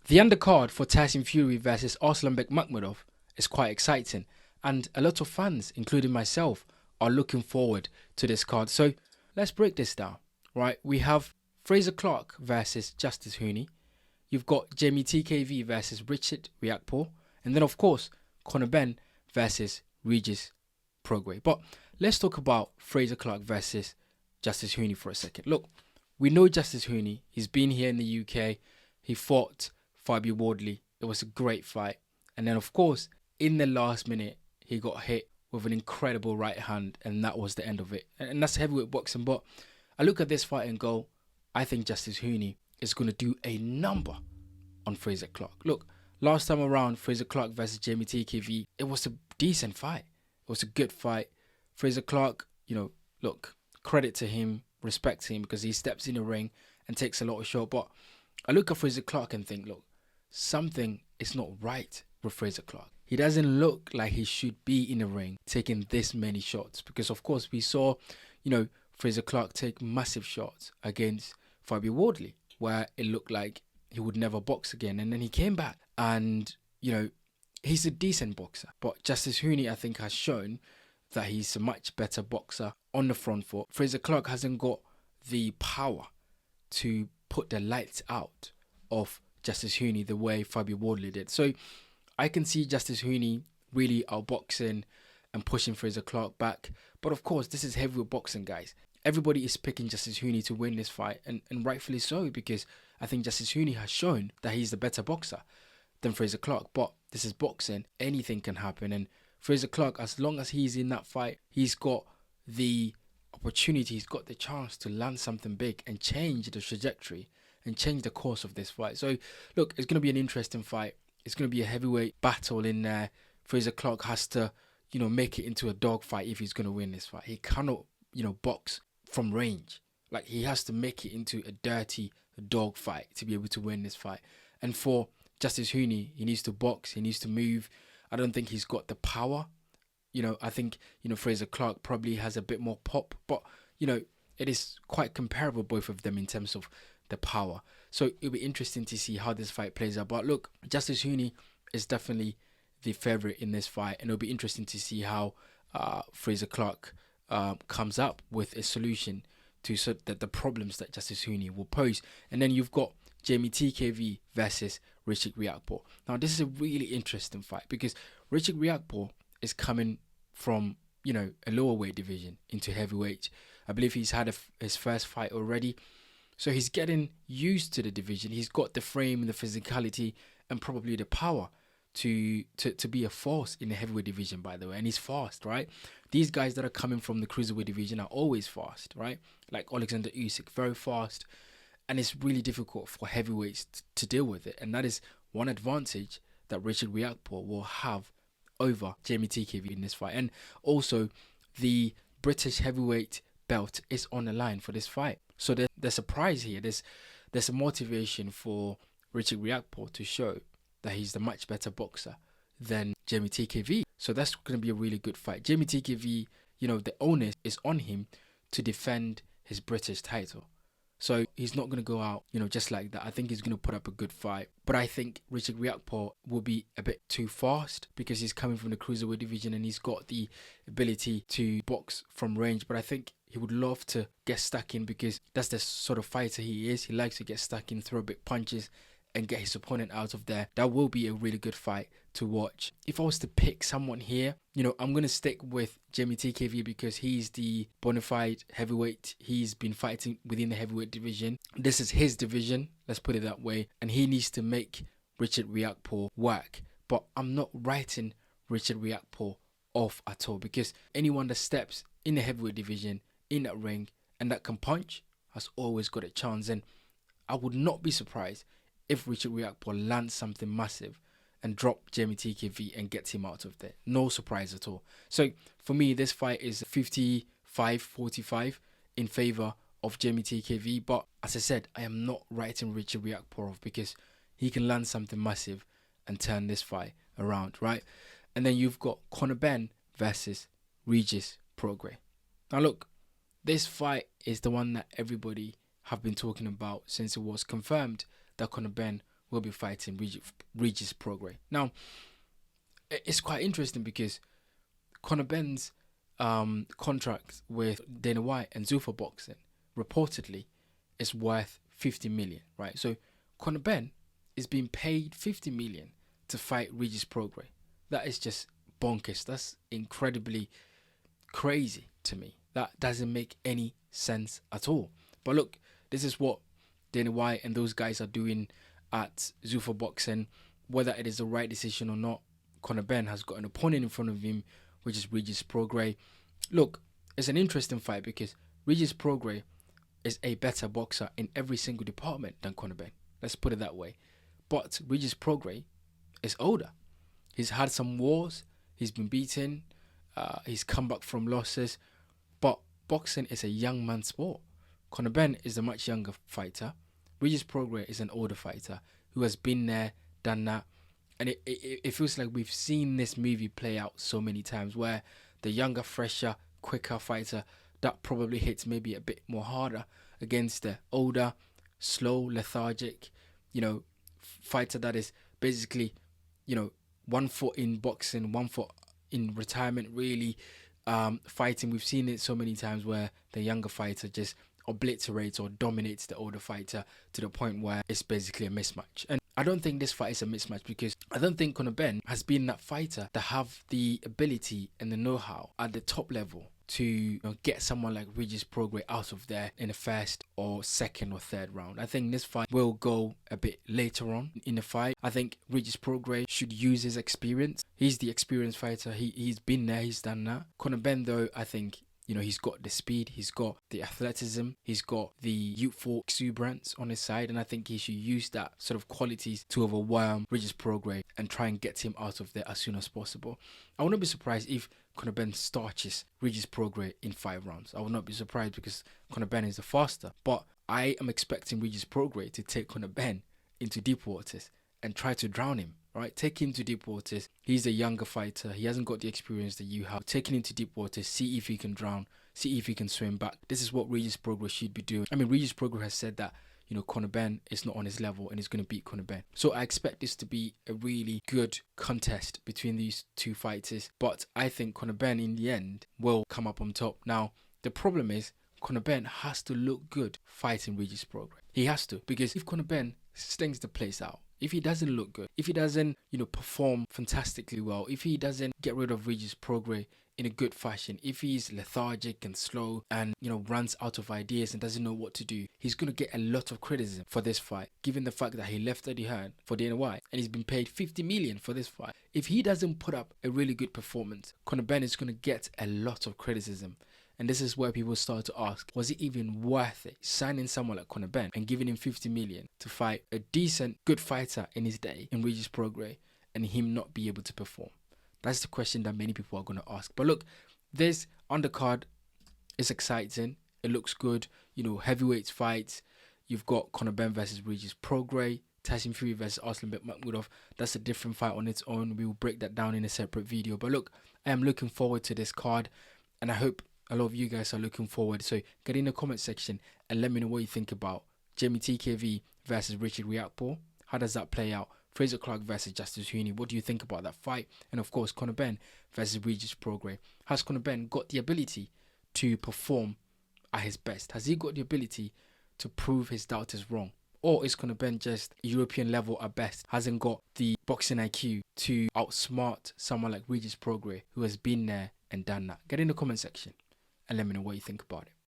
The undercard for Tyson Fury versus Arslanbek Makhmudov is quite exciting, and a lot of fans, including myself, are looking forward to this card. So let's break this down. Right, we have Fraser Clarke versus Justis Huni. You've got Jeamie TKV versus Richard Riakporhe, and then of course Conor Benn versus Regis Prograis. But let's talk about Fraser Clarke versus Justis Huni for a second. Look, we know Justis Huni. He's been here in the UK. He fought Fabio Wardley. It was a great fight. And then, of course, in the last minute, he got hit with an incredible right hand, and that was the end of it. And that's heavyweight boxing. But I look at this fight and go, I think Justis Huni is going to do a number on Fraser Clarke. Look, last time around, Fraser Clarke versus Jeamie TKV, it was a decent fight. It was a good fight. Fraser Clarke, look, credit to him, respect to him, because he steps in the ring and takes a lot of shots. But I look at Fraser Clarke and think, look, something is not right with Fraser Clarke. He doesn't look like he should be in the ring taking this many shots, because of course we saw, Fraser Clarke take massive shots against Fabio Wardley, where it looked like he would never box again. And then he came back and, he's a decent boxer. But Justis Huni, I think, has shown that he's a much better boxer on the front foot. Fraser Clarke hasn't got the power to put the lights out of Justis Huni the way Fabio Wardley did. So I can see Justis Huni really outboxing and pushing Fraser Clarke back. But of course, this is heavyweight boxing, guys. Everybody is picking Justis Huni to win this fight, and rightfully so, because I think Justis Huni has shown that he's the better boxer than Fraser Clarke. But this is boxing, anything can happen. And Fraser Clarke, as long as he's in that fight, he's got the opportunity, he's got the chance to land something big and change the trajectory and change the course of this fight. So look, it's going to be an interesting fight. It's going to be a heavyweight battle in there. Fraser Clarke has to, make it into a dog fight if he's going to win this fight. He cannot, box from range. Like, he has to make it into a dirty dog fight to be able to win this fight. And for Justis Huni, he needs to box, he needs to move. I don't think he's got the power. I think, Fraser Clarke probably has a bit more pop, but, it is quite comparable, both of them, in terms of the power. So it'll be interesting to see how this fight plays out. But look, Justis Huni is definitely the favorite in this fight, and it'll be interesting to see how Fraser Clarke comes up with a solution to the problems that Justis Huni will pose. And then you've got Jeamie TKV versus Richard Riakporhe. Now, this is a really interesting fight because Richard Riakporhe is coming from, a lower weight division into heavyweight. I believe he's had his first fight already. So he's getting used to the division. He's got the frame and the physicality and probably the power to be a force in the heavyweight division, by the way. And he's fast, right? These guys that are coming from the cruiserweight division are always fast, right? Like Alexander Usyk, very fast. And it's really difficult for heavyweights to deal with it. And that is one advantage that Richard Riakporhe will have over Jeamie TKV in this fight. And also, the British heavyweight belt is on the line for this fight. So there's a prize here. There's a motivation for Richard Riakporhe to show that he's the much better boxer than Jeamie TKV. So that's going to be a really good fight. Jeamie TKV, the onus is on him to defend his British title. So he's not going to go out, just like that. I think he's going to put up a good fight. But I think Richard Riakporhe will be a bit too fast because he's coming from the cruiserweight division and he's got the ability to box from range. But I think he would love to get stuck in because that's the sort of fighter he is. He likes to get stuck in, throw big punches and get his opponent out of there. That will be a really good fight to watch. If I was to pick someone here, I'm going to stick with Jeamie TKV because he's the bona fide heavyweight. He's been fighting within the heavyweight division. This is his division, let's put it that way. And he needs to make Richard Riakporhe work. But I'm not writing Richard Riakporhe off at all because anyone that steps in the heavyweight division, in that ring, and that can punch has always got a chance. And I would not be surprised if Richard Riakporhe lands something massive and drop Jeamie TKV and gets him out of there. No surprise at all. So for me, this fight is 55-45 in favor of Jeamie TKV. But as I said, I am not writing Richard Riakporhe off because he can land something massive and turn this fight around, right? And then you've got Conor Benn versus Regis Prograis. Now look, this fight is the one that everybody have been talking about since it was confirmed that Conor Benn will be fighting Regis Prograis. Now, it's quite interesting because Conor Benn's contract with Dana White and Zuffa Boxing reportedly is worth 50 million, right? So Conor Benn is being paid 50 million to fight Regis Prograis. That is just bonkers. That's incredibly crazy to me. That doesn't make any sense at all. But look, this is what Dana White and those guys are doing at Zuffa Boxing. Whether it is the right decision or not, Conor Benn has got an opponent in front of him, which is Regis Prograis. Look, it's an interesting fight because Regis Prograis is a better boxer in every single department than Conor Benn. Let's put it that way. But Regis Prograis is older. He's had some wars. He's been beaten. He's come back from losses. But boxing is a young man's sport. Conor Benn is a much younger fighter. Regis Prograis is an older fighter who has been there, done that. And it feels like we've seen this movie play out so many times where the younger, fresher, quicker fighter that probably hits maybe a bit more harder against the older, slow, lethargic, fighter that is basically, 1 foot in boxing, 1 foot in retirement, really fighting. We've seen it so many times where the younger fighter just obliterates or dominates the older fighter to the point where it's basically a mismatch. And I don't think this fight is a mismatch because I don't think Conor Benn has been that fighter that have the ability and the know-how at the top level to get someone like Regis Prograis out of there in the first or second or third round. I think this fight will go a bit later on in the fight. I think Regis Prograis should use his experience. He's the experienced fighter. He's been there. He's done that. Conor Benn, though, I think he's got the speed, he's got the athleticism, he's got the youthful exuberance on his side, and I think he should use that sort of qualities to overwhelm Regis Prograis and try and get him out of there as soon as possible. I wouldn't be surprised if Conor Benn starches Regis Prograis in 5 rounds. I would not be surprised because Conor Benn is the faster, but I am expecting Regis Prograis to take Conor Benn into deep waters and try to drown him. Right, take him to deep waters. He's a younger fighter. He hasn't got the experience that you have. Take him into deep waters, see if he can drown, see if he can swim back. This is what Regis Prograis should be doing. I mean, Regis Prograis has said that, Conor Benn is not on his level and he's going to beat Conor Benn. So I expect this to be a really good contest between these two fighters. But I think Conor Benn, in the end, will come up on top. Now, the problem is, Conor Benn has to look good fighting Regis Prograis. He has to, because if Conor Benn stings the place out, if he doesn't look good, if he doesn't, perform fantastically well, if he doesn't get rid of Regis Prograis in a good fashion, if he's lethargic and slow and, runs out of ideas and doesn't know what to do, he's going to get a lot of criticism for this fight, given the fact that he left Eddie Hearn for Dana White and he's been paid 50 million for this fight. If he doesn't put up a really good performance, Conor Benn is going to get a lot of criticism. And this is where people start to ask, was it even worth it signing someone like Conor Benn and giving him 50 million to fight a decent, good fighter in his day in Regis Prograis and him not be able to perform? That's the question that many people are going to ask. But look, this undercard is exciting. It looks good. Heavyweights fights. You've got Conor Benn versus Regis Prograis, Tyson Fury versus Arslanbek Makhmudov. That's a different fight on its own. We will break that down in a separate video. But look, I am looking forward to this card and I hope a lot of you guys are looking forward. So get in the comment section and let me know what you think about Jeamie TKV versus Richard Riakporhe. How does that play out? Fraser Clarke versus Justis Huni. What do you think about that fight? And of course, Conor Benn versus Regis Prograis. Has Conor Benn got the ability to perform at his best? Has he got the ability to prove his doubters wrong? Or is Conor Benn just European level at best? Hasn't got the boxing IQ to outsmart someone like Regis Prograis who has been there and done that? Get in the comment section and let me know what you think about it.